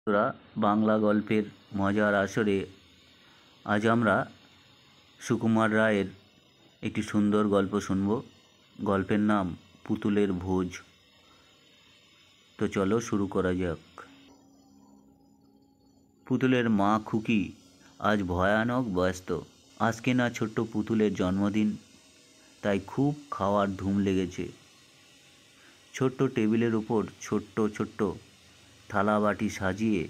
বন্ধুরা, বাংলা গল্পের মজার আসরে আজ আমরা সুকুমার রায়ের একটি সুন্দর গল্প শুনব। গল্পের নাম পুতুলের ভোজ। তো চলো শুরু করা যাক। পুতুলের মা খুকি আজ ভয়ানক ব্যস্ত। আজকে না ছোট্ট পুতুলের জন্মদিন, তাই খুব খাওয়ার ধুম লেগেছে। ছোট্ট টেবিলের উপর ছোট্ট ছোট্ট থালা বাটি সাজিয়ে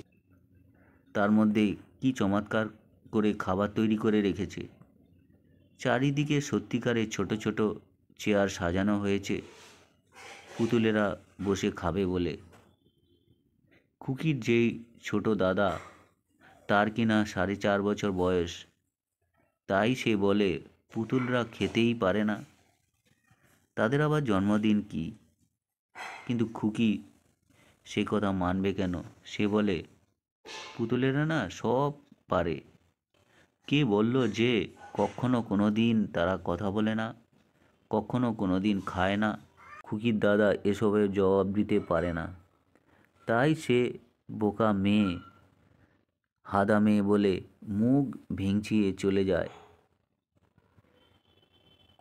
তার মধ্যে কি চমৎকার করে খাবার তৈরি করে রেখেছে। চারিদিকে সত্যিকারের ছোট ছোট চেয়ার সাজানো হয়েছে পুতুলেরা বসে খাবে বলে। খুকির যেই ছোট দাদা, তার কিনা 4.5 বছর বয়স, তাই সে বলে পুতুলরা খেতেই পারে না, তাদের আবার জন্মদিন কি। কিন্তু খুকি সে কথা মানবে কেন? সে বলে পুতুলেরা না সব পারে। কে বলল যে কখনো কোনো দিন তারা কথা বলে না, কখনো কোনো দিন খায় না? খুকির দাদা এসবের জবাব দিতে পারে না, তাই সে বোকা মেয়ে, হাদা মেয়ে বলে মুখ ভেঙচিয়ে চলে যায়।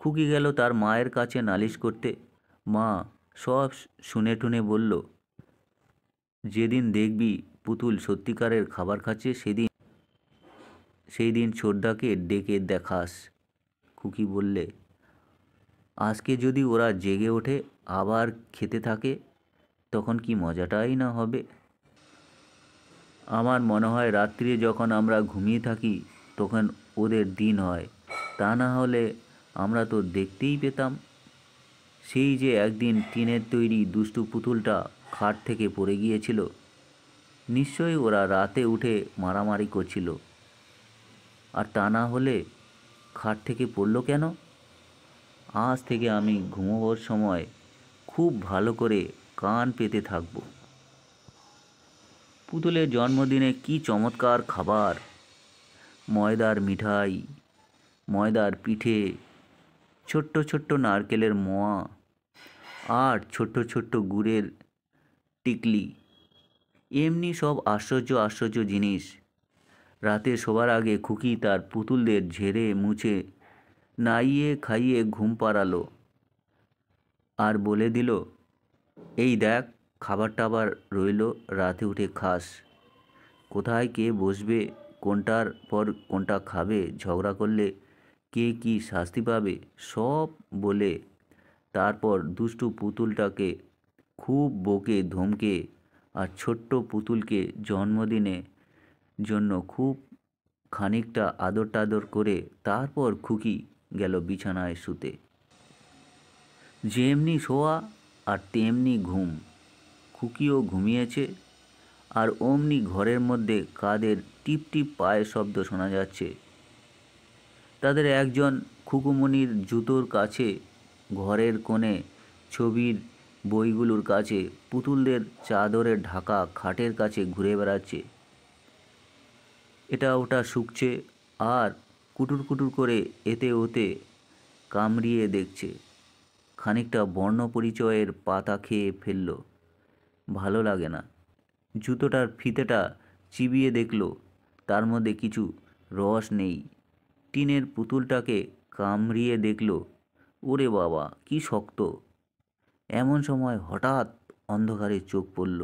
খুকি গেল তার মায়ের কাছে নালিশ করতে। মা সব শুনে টুনে বলল, যেদিন দেখবি পুতুল সত্যিকারের খাবার খাচ্ছে সেই দিন ছোটদাকে ডেকে দেখাস। খুকি বললে, আজকে যদি ওরা জেগে ওঠে আবার খেতে থাকে, তখন কি মজাটাই না হবে। আমার মনে হয় রাত্রে যখন আমরা ঘুমিয়ে থাকি তখন ওদের দিন হয়, তা না হলে আমরা তো দেখতেই পেতাম। সেই যে একদিন টিনের তৈরি দুষ্টু পুতুলটা খাট থেকে পড়ে গিয়েছিল, নিশ্চয়ই ওরা রাতে উঠে মারামারি করছিল। আর তা না হলে খাট থেকে পড়লো কেন? আজ থেকে আমি ঘুমোবার সময় খুব ভালো করে কান পেতে থাকবো। পুতুলের জন্মদিনে কি চমৎকার খাবার! ময়দার মিঠাই, ময়দার পিঠে, ছোট্ট ছোট্ট নারকেলের মোয়া আর ছোট্ট ছোট্ট গুড়ের টিকলি, এমনি সব আশ্চর্য আশ্চর্য জিনিস। রাতে শোবার আগে খুকি তার পুতুলদের ঝেড়ে মুছে নাইয়ে খাইয়ে ঘুম পাড়ালো আর বলে দিল, এই দেখ, খাবারটা আবার রইলো, রাতে উঠে খাস। কোথায় কে বসবে, কোনটার পর কোনটা খাবে, ঝগড়া করলে কে কি শাস্তি পাবে, সব বলে তারপর দুষ্টু পুতুলটাকে খুব বকে ধমকে আর ছোট্ট পুতুলকে জন্মদিনে জন্য খুব খানিকটা আদর টাদর করে তারপর খুকি গেল বিছানায় শুতে। যেমনি শোয়া আর তেমনি ঘুম। খুকিও ঘুমিয়েছে, আর অমনি ঘরের মধ্যে কাদের টিপ টিপ পায়ের শব্দ শোনা যাচ্ছে। তাদের একজন খুকুমনির জুতোর কাছে, ঘরের কোণে ছবির বইগুলোর কাছে, পুতুলদের চাদরের ঢাকা খাটের কাছে ঘুরে বেড়াচ্ছে। এটা ওটা শুকছে আর কুটুর কুটুর করে এতে ওতে কামড়িয়ে দেখছে। খানিকটা বর্ণপরিচয়ের পাতা খেয়ে ফেলল, ভালো লাগে না। জুতোটার ফিতেটা চিবিয়ে দেখল, তার মধ্যে কিছু রস নেই। টিনের পুতুলটাকে কামড়িয়ে দেখল, ওরে বাবা কি শক্ত। এমন সময় হঠাৎ অন্ধকারে চোখ পড়ল।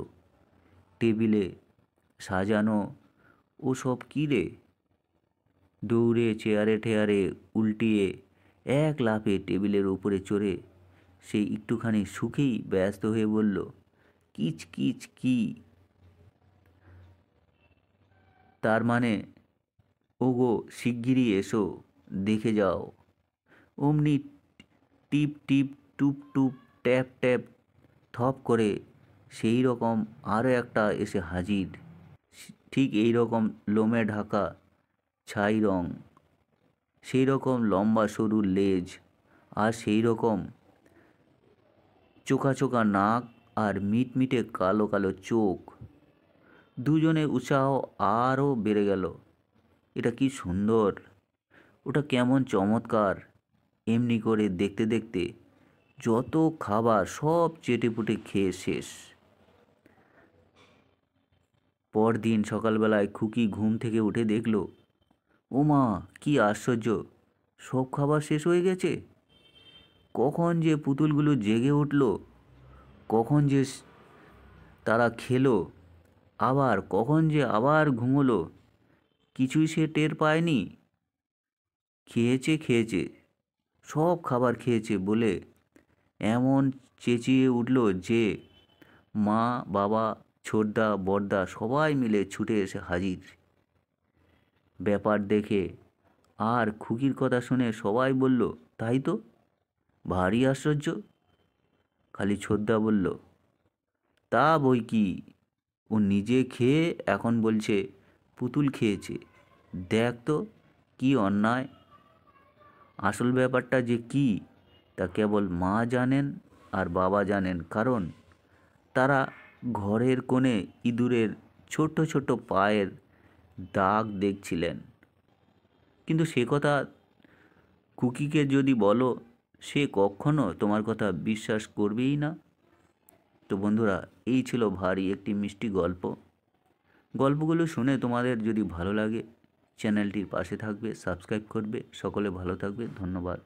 টেবিলে সাজানো ওসব কী রে? দৌড়ে চেয়ারে টেয়ারে উল্টিয়ে এক লাফে টেবিলের উপরে চড়ে সেই একটুখানি সুখেই ব্যস্ত হয়ে বলল, কিচ কিচ কি? তার মানে, ওগো শিগগিরই এসো, দেখে যাও। অমনি টিপ টিপ টুপ টুপ ট্যাপ ট্যাপ থপ করে সেই রকম আরও একটা এসে হাজির। ঠিক এই রকম লোমে ঢাকা ছাই রং, সেই রকম লম্বা সরু লেজ, আর সেই রকম চোখা চোখা নাক আর মিটমিটে কালো কালো চোখ। দুজনের উৎসাহ আরও বেড়ে গেল। এটা কি সুন্দর, ওটা কেমন চমৎকার। এমনি করে দেখতে দেখতে যত খাবার সব চেটেপুটে খেয়ে শেষ। পরদিন সকালবেলায় খুকি ঘুম থেকে উঠে দেখল, ও মা, কি আশ্চর্য, সব খাবার শেষ হয়ে গেছে। কখন যে পুতুলগুলো জেগে উঠল, কখন যে তারা খেলো, আবার কখন যে আবার ঘুমোলো, কিছুই সে টের পায়নি। খেয়েছে খেয়েছে, সব খাবার খেয়েছে বলে এমন চেঁচিয়ে উঠল যে মা, বাবা, ছোটদা, বড়দা সবাই মিলে ছুটে এসে হাজির। ব্যাপার দেখে আর খুকির কথা শুনে সবাই বলল, তাই তো, ভারী আশ্চর্য। খালি ছোটদা বলল, তা বই কি, ও নিজে খেয়ে এখন বলছে পুতুল খেয়েছে, দেখ তো কি অন্যায়। আসল ব্যাপারটা যে কি তা কেবল মা জানেন আর বাবা জানেন, কারণ তারা ঘরের কোণে ইঁদুরের ছোট্ট ছোট্ট পায়ের দাগ দেখছিলেন। কিন্তু সে কথা খুকিকে যদি বলো, সে কখনো তোমার কথা বিশ্বাস করবেই না। তো বন্ধুরা, এই ছিল ভারী একটি মিষ্টি গল্প। গল্পগুলো শুনে তোমাদের যদি ভালো লাগে, চ্যানেলটির পাশে থাকবে, সাবস্ক্রাইব করবে। সকলে ভালো থাকবে, ধন্যবাদ।